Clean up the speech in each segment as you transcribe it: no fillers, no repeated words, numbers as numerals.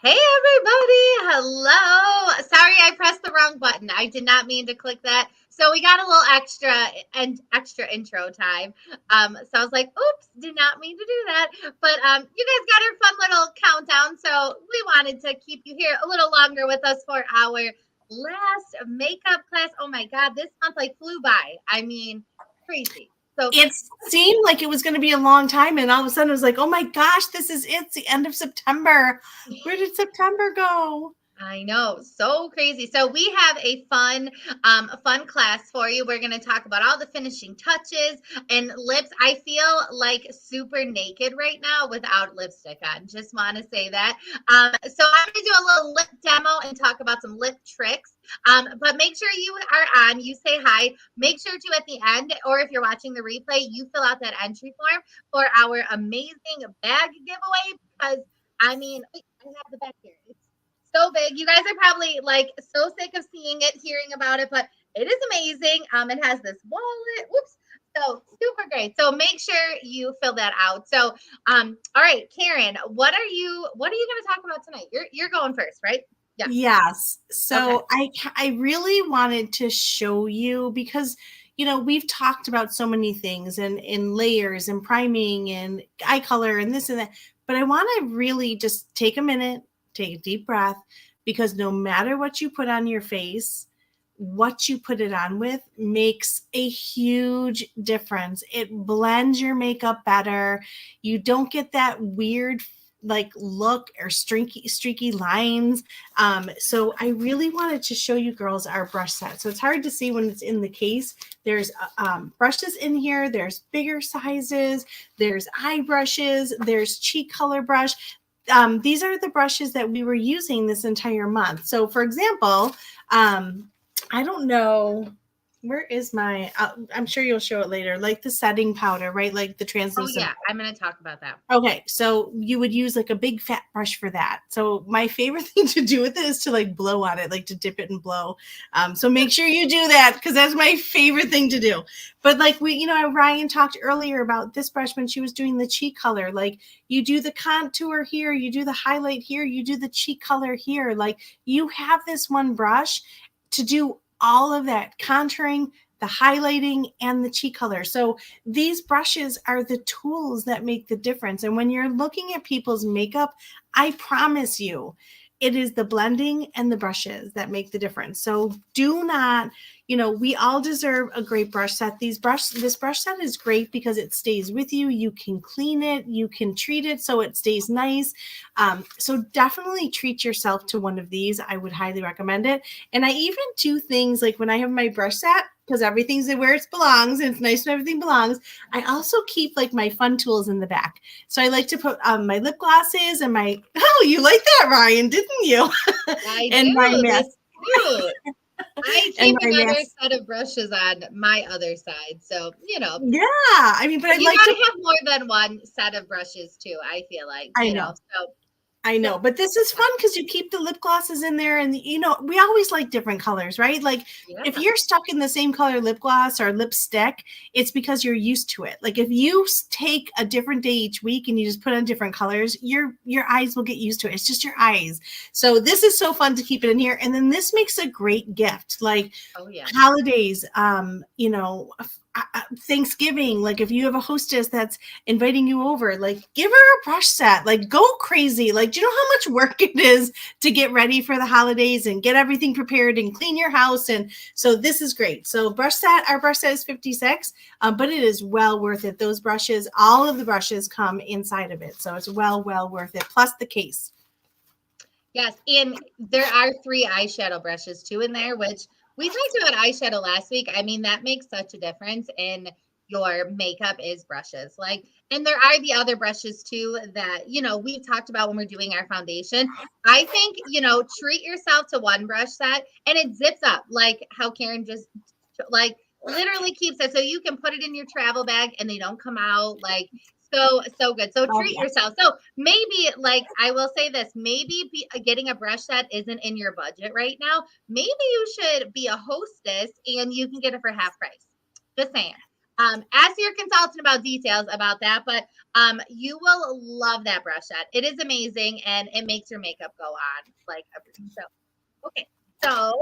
Hey everybody, hello. Sorry, I pressed the wrong button. I did not mean to click that. So we got a little extra intro time. So I was like, oops, did not mean to do that. But you guys got our fun little countdown. So we wanted to keep you here a little longer with us for our last makeup class. Oh my God, this month like flew by. I mean, crazy. So It seemed like it was going to be a long time, and all of a sudden it was like, oh my gosh, this is it. It's the end of September. Where did September go? I know, so crazy. So we have a fun class for you. We're going to talk about all the finishing touches and lips. I feel like super naked right now without lipstick on. Just want to say that. So I'm going to do a little lip demo and talk about some lip tricks. But make sure you are on. You say hi. Make sure to at the end, or if you're watching the replay, you fill out that entry form for our amazing bag giveaway. Because I mean, I have the bag here. It's so big. You guys are probably like so sick of seeing it, hearing about it, but it is amazing. It has this wallet. Whoops. So super great. So make sure you fill that out. So all right, Karen, what are you going to talk about tonight? You're going first, right? Yeah. Yes. So I really wanted to show you because we've talked about so many things and in layers and priming and eye color and this and that, but I want to really just take a minute, take a deep breath, because no matter what you put on your face, what you put it on with makes a huge difference. It blends your makeup better. You don't get that weird look or streaky lines. So I really wanted to show you girls our brush set. So it's hard to see when it's in the case. There's brushes in here. There's bigger sizes. There's eye brushes. There's cheek color brush. These are the brushes that we were using this entire month. So for example, I don't know. Where is my, I'm sure you'll show it later, like the setting powder, right? Like the translucent. Oh yeah, I'm going to talk about that. Okay, so you would use like a big fat brush for that. So my favorite thing to do with it is to like blow on it, like to dip it and blow. So make sure you do that because that's my favorite thing to do. But like Ryan talked earlier about this brush when she was doing the cheek color. Like you do the contour here, you do the highlight here, you do the cheek color here. Like you have this one brush to do all of that contouring, the highlighting, and the cheek color. So these brushes are the tools that make the difference. And when you're looking at people's makeup, I promise you, it is the blending and the brushes that make the difference. So do not, we all deserve a great brush set. This brush set is great because it stays with you. You can clean it, you can treat it so it stays nice. So definitely treat yourself to one of these. I would highly recommend it. And I even do things like when I have my brush set, because everything's where it belongs and it's nice when everything belongs. I also keep like my fun tools in the back. So I like to put my lip glosses and oh, you like that, Ryan, didn't you? I and do. my mask. Cute. I keep another set of brushes on my other side. So, Yeah. I mean, but I you like gotta have more than one set of brushes too, I feel like. I know. So I know, but this is fun because you keep the lip glosses in there and, we always like different colors, right? Like if you're stuck in the same color lip gloss or lipstick, it's because you're used to it. Like if you take a different day each week and you just put on different colors, your eyes will get used to it. It's just your eyes. So this is so fun to keep it in here. And then this makes a great gift, like holidays, Thanksgiving, like if you have a hostess that's inviting you over, like give her a brush set, like go crazy. Like, do you know how much work it is to get ready for the holidays and get everything prepared and clean your house? And so this is great. So our brush set is 56, but it is well worth it. Those brushes, all of the brushes come inside of it. So it's well worth it. Plus the case. Yes. And there are 3 eyeshadow brushes too in there, which we talked about eyeshadow last week. I mean, that makes such a difference in your makeup is brushes. And there are the other brushes too that, we've talked about when we're doing our foundation. I think, treat yourself to one brush set and it zips up like how Karen just literally keeps it. So you can put it in your travel bag and they don't come out so good. So treat yourself. So maybe I will say this, maybe getting a brush set isn't in your budget right now. Maybe you should be a hostess and you can get it for half price. Just saying. Ask your consultant about details about that, but you will love that brush set. It is amazing, and it makes your makeup go on like everything. So, okay. So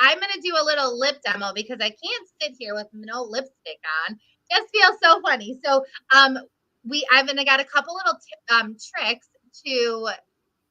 I'm gonna do a little lip demo because I can't sit here with no lipstick on. Just feels so funny. So I've got a couple little tricks to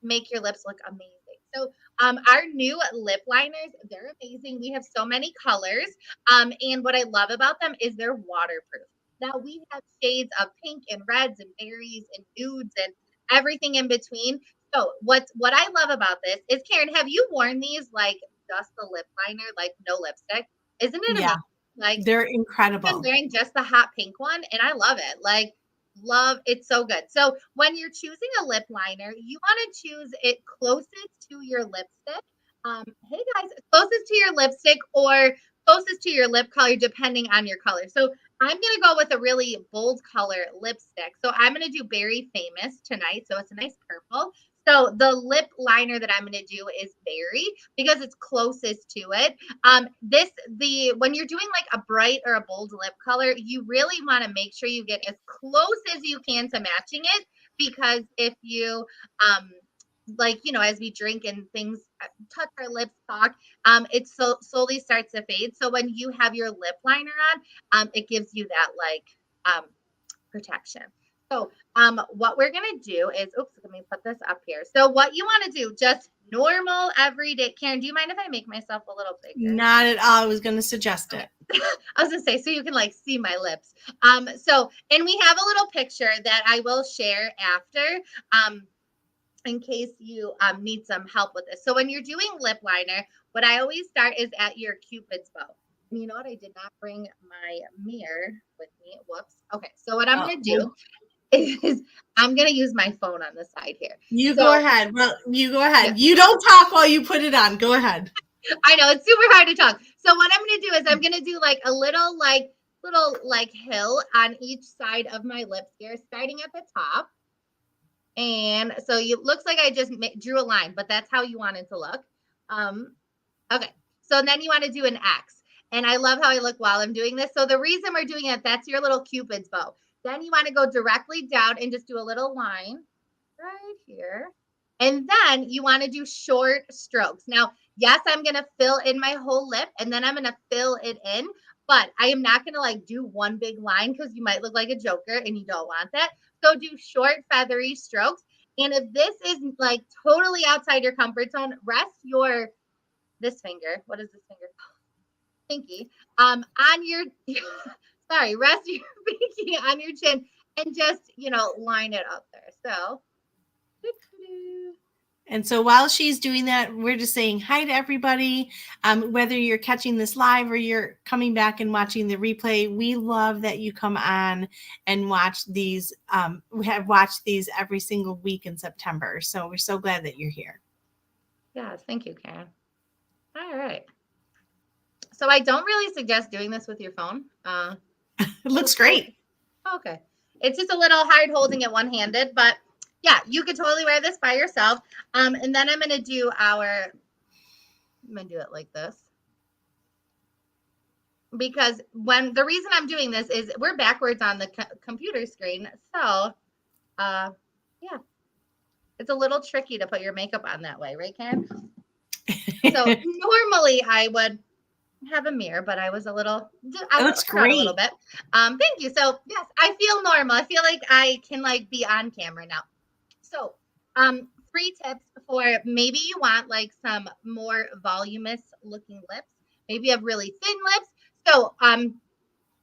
make your lips look amazing. So our new lip liners, they're amazing. We have so many colors. And what I love about them is they're waterproof. Now we have shades of pink and reds and berries and nudes and everything in between. So what I love about this is, Karen, have you worn these like just the lip liner, like no lipstick? Isn't it Yeah, amazing? Like they're I've been incredible. wearing just the hot pink one and I love it. Like love it's so good. So when you're choosing a lip liner, you want to choose it closest to your lipstick. Hey guys, closest to your lipstick or closest to your lip color, depending on your color. So I'm gonna go with a really bold color lipstick. So I'm gonna do Berry Famous tonight. So it's a nice purple. So the lip liner that I'm gonna do is Berry because it's closest to it. When you're doing like a bright or a bold lip color, you really want to make sure you get as close as you can to matching it, because if you as we drink and things touch our lips, talk, it slowly starts to fade. So when you have your lip liner on, it gives you that protection. So what we're going to do is, let me put this up here. So what you want to do, just normal everyday. Karen, do you mind if I make myself a little bigger? Not at all. I was going to suggest it. I was going to say, so you can like see my lips. And we have a little picture that I will share after, in case you need some help with this. So when you're doing lip liner, what I always start is at your Cupid's bow. And you know what? I did not bring my mirror with me. Whoops. Okay. So what I'm going to do is I'm going to use my phone on the side here. Go ahead. Well, you go ahead. Yeah. You don't talk while you put it on. Go ahead. I know it's super hard to talk. So what I'm going to do is I'm going to do like a little hill on each side of my lips here, starting at the top. And so it looks like I just drew a line, but that's how you want it to look. Okay. So then you want to do an X. And I love how I look while I'm doing this. So the reason we're doing it, that's your little Cupid's bow. Then you want to go directly down and just do a little line right here. And then you want to do short strokes. Now, yes, I'm going to fill in my whole lip and then I'm going to fill it in, but I am not going to like do one big line because you might look like a joker and you don't want that. So do short feathery strokes. And if this is like totally outside your comfort zone, rest this finger. What is this finger? Pinky. On your rest your pinky on your chin and just, line it up there. So. And so while she's doing that, we're just saying hi to everybody. Whether you're catching this live or you're coming back and watching the replay, we love that you come on and watch these. We have watched these every single week in September. So we're so glad that you're here. Yes, thank you, Karen. All right. So I don't really suggest doing this with your phone. It looks great. Okay. It's just a little hard holding it one-handed, but yeah, you could totally wear this by yourself. And then I'm going to do it like this. Because the reason I'm doing this is we're backwards on the computer screen. So, yeah, it's a little tricky to put your makeup on that way, right, Karen? So normally I would have a mirror, but I was a little, that's great. A little bit. Thank you. So yes, I feel normal. I feel like I can be on camera now. So, 3 tips for maybe you want like some more voluminous looking lips. Maybe you have really thin lips. So,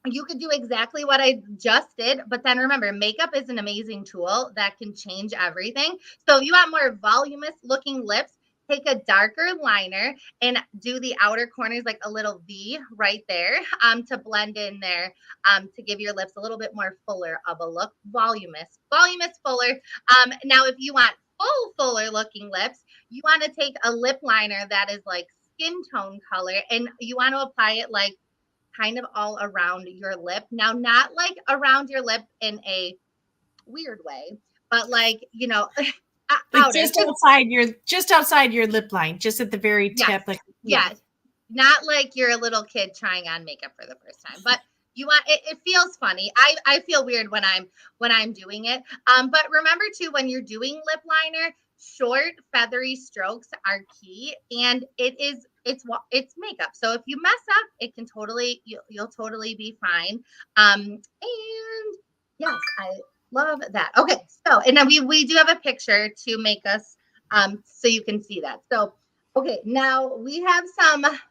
you could do exactly what I just did, but then remember, makeup is an amazing tool that can change everything. So if you want more voluminous looking lips, take a darker liner and do the outer corners like a little V right there to blend in there to give your lips a little bit more fuller of a look. Voluminous, fuller. Now, if you want fuller looking lips, you want to take a lip liner that is like skin tone color and you want to apply it like kind of all around your lip. Now, not like around your lip in a weird way, but like, like just outside your lip line, just at the very tip. Yes, yes. Not like you're a little kid trying on makeup for the first time, but You want it feels funny. I feel weird when I'm doing it. But remember too, when you're doing lip liner, short feathery strokes are key, and it's makeup. So if you mess up, it can totally you'll totally be fine. And yes, I love that. Okay, so and then we do have a picture to make us so you can see that. So okay, now we have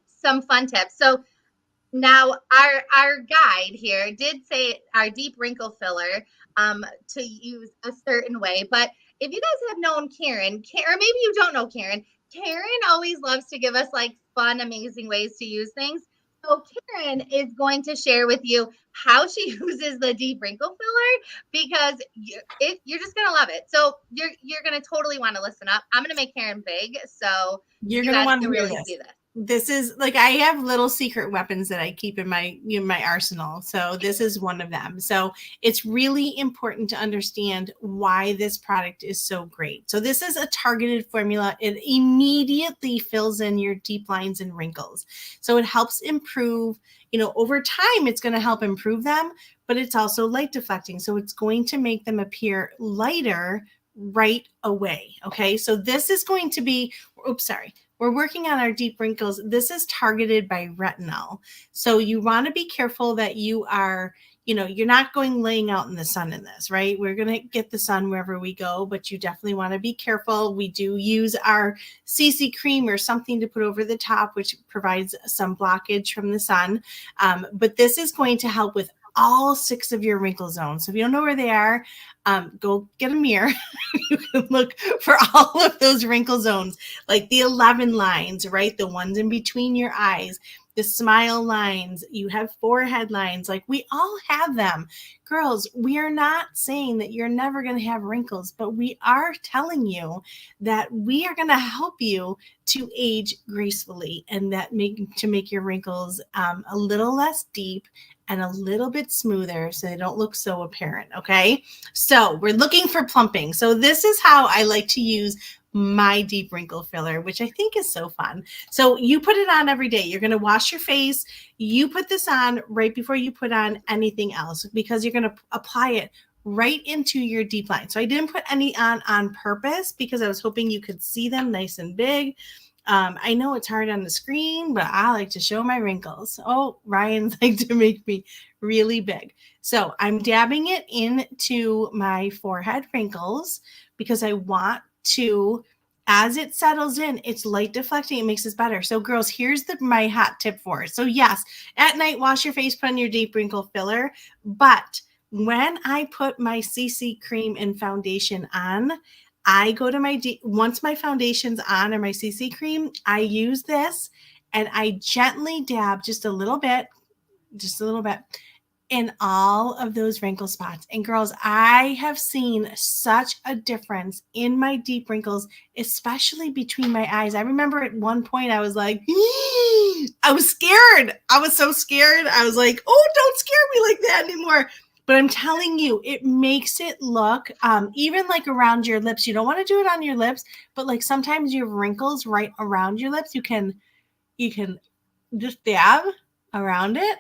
some fun tips. So now our guide here did say our deep wrinkle filler to use a certain way, but if you guys have known Karen, or maybe you don't know Karen, Karen always loves to give us like fun, amazing ways to use things. So Karen is going to share with you how she uses the deep wrinkle filler because you're just gonna love it. So you're gonna totally want to listen up. I'm gonna make Karen big so You're you going to guys want to can hear really this. see this. This is like, I have little secret weapons that I keep in my arsenal. So this is one of them. So it's really important to understand why this product is so great. So this is a targeted formula. It immediately fills in your deep lines and wrinkles. So it helps improve, over time, it's going to help improve them, but it's also light deflecting. So it's going to make them appear lighter right away. Okay. So this is going to be, we're working on our deep wrinkles. This is targeted by retinol. So you want to be careful that you are, you're not laying out in the sun in this, right? We're going to get the sun wherever we go, but you definitely want to be careful. We do use our CC cream or something to put over the top, which provides some blockage from the sun. But this is going to help with all 6 of your wrinkle zones. So if you don't know where they are, go get a mirror. You can look for all of those wrinkle zones, like the 11 lines, right? The ones in between your eyes, the smile lines, you have forehead lines, like we all have them. Girls, we are not saying that you're never going to have wrinkles, but we are telling you that we are going to help you to age gracefully and to make your wrinkles a little less deep and a little bit smoother so they don't look so apparent, okay? So we're looking for plumping. So this is how I like to use my deep wrinkle filler, which I think is so fun. So you put it on every day. You're going to wash your face. You put this on right before you put on anything else because you're going to apply it right into your deep line. So I didn't put any on purpose because I was hoping you could see them nice and big. I know it's hard on the screen, but I like to show my wrinkles. Oh, Ryan's like to make me really big. So I'm dabbing it into my forehead wrinkles because I want to, as it settles in, it's light deflecting. It makes this better. So girls, here's my hot tip for it. So yes, at night, wash your face, put on your deep wrinkle filler. But when I put my CC cream and foundation on, I go to once my foundation's on or my CC cream, I use this and I gently dab just a little bit in all of those wrinkle spots. And girls, I have seen such a difference in my deep wrinkles, especially between my eyes. I remember at one point I was like, I was scared. I was so scared. I was like, oh, don't scare me like that anymore. But I'm telling you, it makes it look, even like around your lips. You don't want to do it on your lips, but like sometimes you have wrinkles right around your lips. You can just dab around it.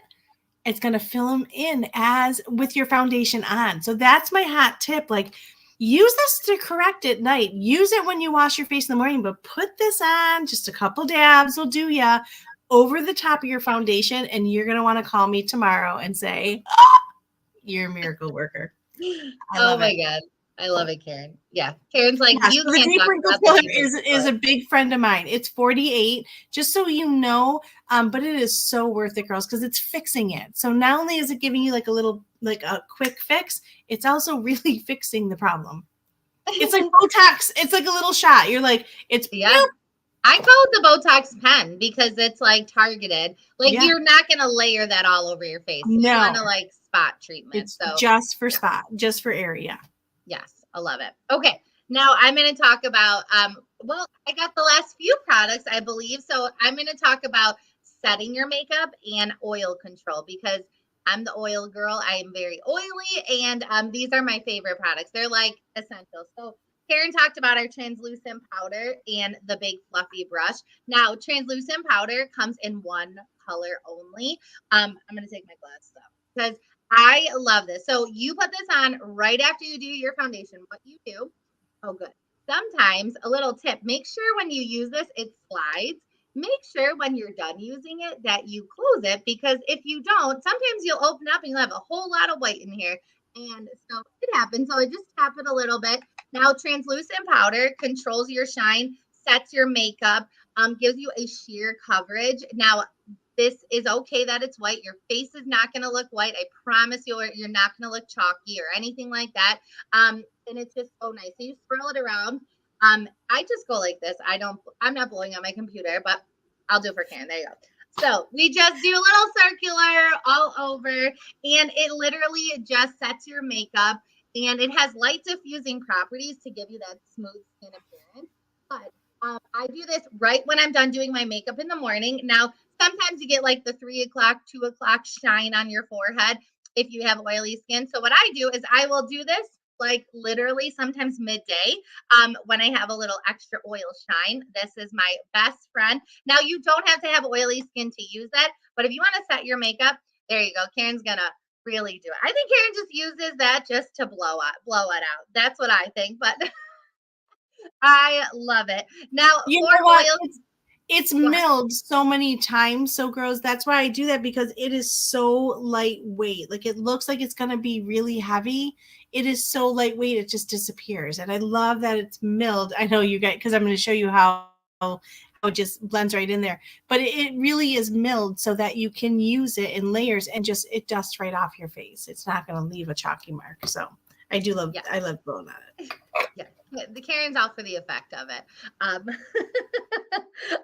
It's going to fill them in as with your foundation on. So that's my hot tip. Like use this to correct at night. Use it when you wash your face in the morning, but put this on, just a couple dabs will do ya over the top of your foundation. And you're going to want to call me tomorrow and say, you're a miracle worker. I Oh love my it. God. I love it, Karen. Yeah. Karen's like, Yeah, you so the can't deep talk wrinkle about the filler deep is wrinkle is a filler. big friend of mine. It's 48, just so you know, but it is so worth it, girls, because it's fixing it. So not only is it giving you like a quick fix, it's also really fixing the problem. It's like Botox. It's like a little shot. You're like, it's Yeah. I call it the Botox pen because it's like targeted. Like yeah, you're not going to layer that all over your face. You want no, to like spot treatment. it's So just for yeah. spot, just for area. Yes, I love it. Okay, now I'm going to talk about, well, I got the last few products, I believe. So I'm going to talk about setting your makeup and oil control because I'm the oil girl. I am very oily, and these are my favorite products. They're like essential. So Karen talked about our translucent powder and the big fluffy brush. Now, translucent powder comes in one color only. I'm going to take my glasses off. because I love this. So you put this on right after you do your foundation. What you do, oh, good. Sometimes a little tip, make sure when you use this, it slides. Make sure when you're done using it that you close it, because if you don't, sometimes you'll open up and you'll have a whole lot of white in here. And so it happens. So I just tap it a little bit. Now, translucent powder controls your shine, sets your makeup, gives you a sheer coverage. Now, this is okay that it's white. Your face is not going to look white. I promise you're not going to look chalky or anything like that. And it's just so nice. So you swirl it around. I just go like this. I'm not blowing on my computer, but I'll do it for Karen. There you go. So we just do a little circular all over, and it literally just sets your makeup, and it has light diffusing properties to give you that smooth skin appearance. But I do this right when I'm done doing my makeup in the morning. Now, sometimes you get like the 3 o'clock, 2 o'clock shine on your forehead if you have oily skin. So what I do is I will do this like literally sometimes midday when I have a little extra oil shine. This is my best friend. Now, you don't have to have oily skin to use that, but if you want to set your makeup, there you go. Karen's going to really do it. I think Karen just uses that just to blow it out. That's what I think, but I love it. Now, You for know what? oil, It's milled so many times. So girls, that's why I do that, because it is so lightweight. Like, it looks like it's going to be really heavy. It is so lightweight. It just disappears. And I love that it's milled. I know you guys, because I'm going to show you how it just blends right in there, but it really is milled so that you can use it in layers and just, it dusts right off your face. It's not going to leave a chalky mark. So I do love, I love blowing on it. Yeah, the Karen's all for the effect of it.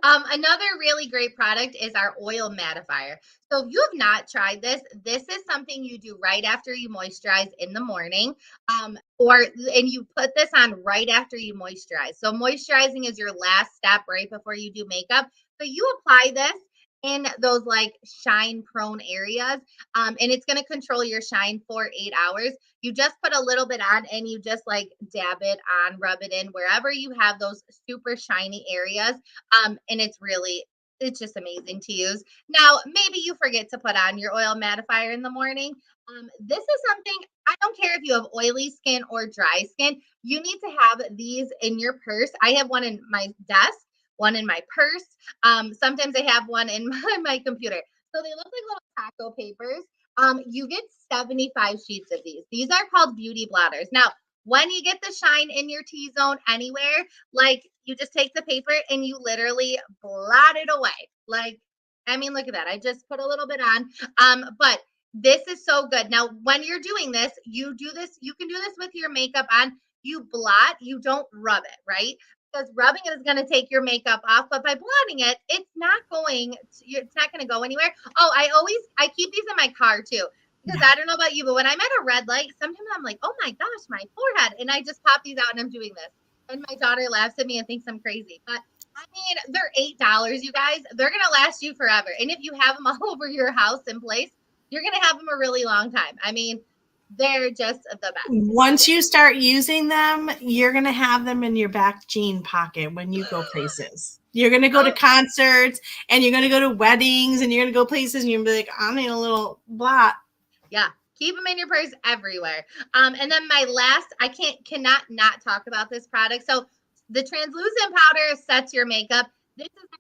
Another really great product is our oil mattifier. So if you have not tried this, this is something you do right after you moisturize in the morning, and you put this on right after you moisturize. So moisturizing is your last step right before you do makeup. So you apply this in those like shine prone areas, and it's going to control your shine for 8 hours. You just put a little bit on and you just like dab it on, rub it in wherever you have those super shiny areas. And it's just amazing to use. Now, maybe you forget to put on your oil mattifier in the morning. This is something, I don't care if you have oily skin or dry skin, you need to have these in your purse. I have one in my desk, one in my purse. Sometimes I have one in my computer. So they look like little taco papers. You get 75 sheets of these. These are called beauty blotters. Now, when you get the shine in your T-zone anywhere, like you just take the paper and you literally blot it away. Like, I mean, look at that. I just put a little bit on. But this is so good. Now, when you're doing this, you can do this with your makeup on. You blot, you don't rub it, right? Because rubbing it is going to take your makeup off, but by blotting it, it's not going to go anywhere. Oh, I keep these in my car too, because I don't know about you, but when I'm at a red light, sometimes I'm like, oh my gosh, my forehead, and I just pop these out and I'm doing this, and my daughter laughs at me and thinks I'm crazy. But I mean, they're $8, you guys. They're going to last you forever, and if you have them all over your house in place, you're going to have them a really long time. I mean, they're just the best. Once you start using them, you're going to have them in your back jean pocket when you go places. You're going to go to concerts, and you're going to go to weddings, and you're going to go places, and you're going to be like, I need a little blot. Yeah. Keep them in your purse everywhere. And then my last, I cannot not talk about this product. So the translucent powder sets your makeup. This is a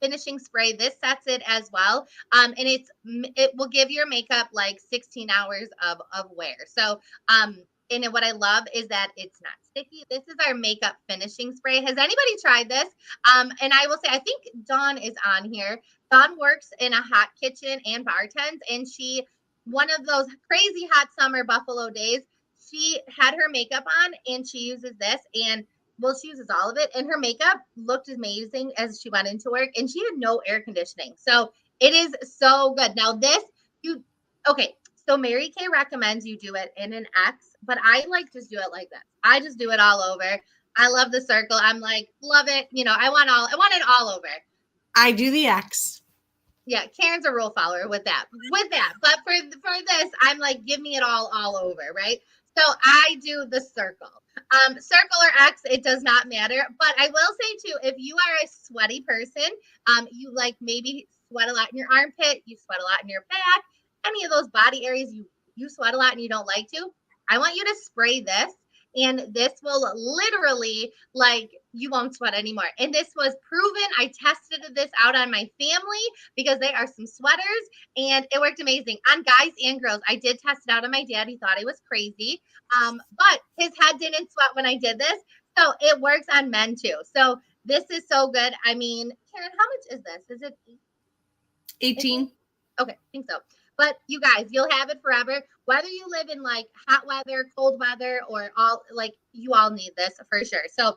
finishing spray. This sets it as well. And it will give your makeup like 16 hours of wear. So, and what I love is that it's not sticky. This is our makeup finishing spray. Has anybody tried this? And I will say, I think Dawn is on here. Dawn works in a hot kitchen and bartends, and one of those crazy hot summer Buffalo days, she had her makeup on and she uses this, and she uses all of it, and her makeup looked amazing as she went into work, and she had no air conditioning. So it is so good. Now so Mary Kay recommends you do it in an X, but I like to do it like this. I just do it all over. I love the circle. I'm like, love it. I want it all over. I do the X. Yeah, Karen's a rule follower with that. But for this, I'm like, give me it all over, right? So I do the circle. Circle or X, it does not matter. But I will say too, if you are a sweaty person, you like maybe sweat a lot in your armpit, you sweat a lot in your back, any of those body areas you sweat a lot and you don't like to, I want you to spray this, and this will literally, like, you won't sweat anymore. And this was proven. I tested this out on my family because they are some sweaters, and it worked amazing on guys and girls. I did test it out on my dad. He thought I was crazy, but his head didn't sweat when I did this. So it works on men too. So this is so good. I mean, Karen, how much is this? Is it 18? Okay, I think so. But you guys, you'll have it forever. Whether you live in like hot weather, cold weather, or all, like, you all need this for sure. So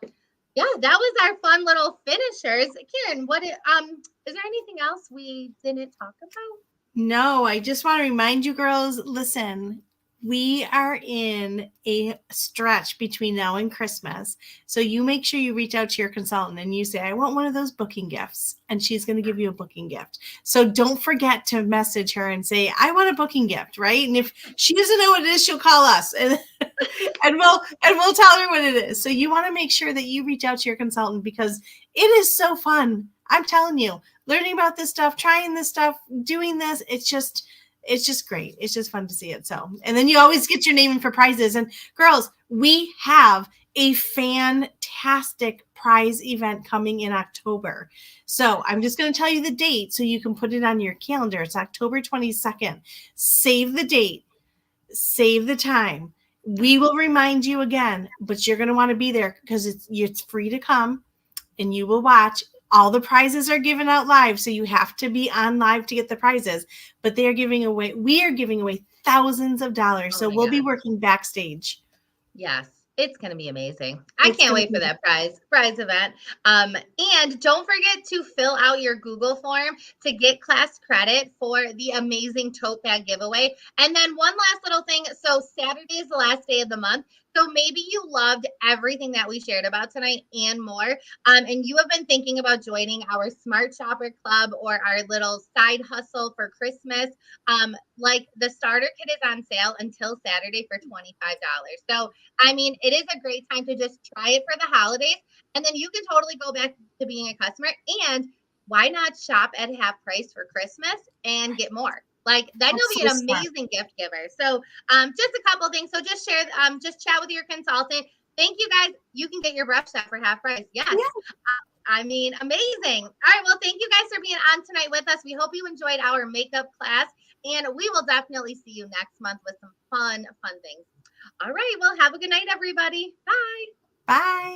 yeah, that was our fun little finishers. Karen, is there anything else we didn't talk about? No, I just want to remind you girls, listen, we are in a stretch between now and Christmas. So you make sure you reach out to your consultant and you say, I want one of those booking gifts. And she's going to give you a booking gift. So don't forget to message her and say, I want a booking gift, right? And if she doesn't know what it is, she'll call us and we'll tell her what it is. So you want to make sure that you reach out to your consultant because it is so fun. I'm telling you, learning about this stuff, trying this stuff, doing this, it's just great. It's just fun to see it. So, and then you always get your name in for prizes. And girls, we have a fantastic prize event coming in October. So I'm just going to tell you the date so you can put it on your calendar. It's October 22nd. Save the date, save the time. We will remind you again, but you're going to want to be there because it's free to come and you will watch. All the prizes are given out live, so you have to be on live to get the prizes. But we are giving away thousands of dollars. So we'll be working backstage. Yes, it's going to be amazing. I can't wait for that prize event. And don't forget to fill out your Google form to get class credit for the amazing tote bag giveaway. And then one last little thing. So Saturday is the last day of the month. So maybe you loved everything that we shared about tonight and more. And you have been thinking about joining our Smart Shopper Club or our little side hustle for Christmas. Like the starter kit is on sale until Saturday for $25. So, I mean, it is a great time to just try it for the holidays. And then you can totally go back to being a customer. And why not shop at half price for Christmas and get more? Like that will be an amazing gift giver. So just a couple things. So just share, just chat with your consultant. Thank you guys. You can get your brush set for half price. Yes. I mean, amazing. All right. Well, thank you guys for being on tonight with us. We hope you enjoyed our makeup class, and we will definitely see you next month with some fun things. All right. Well, have a good night, everybody. Bye. Bye.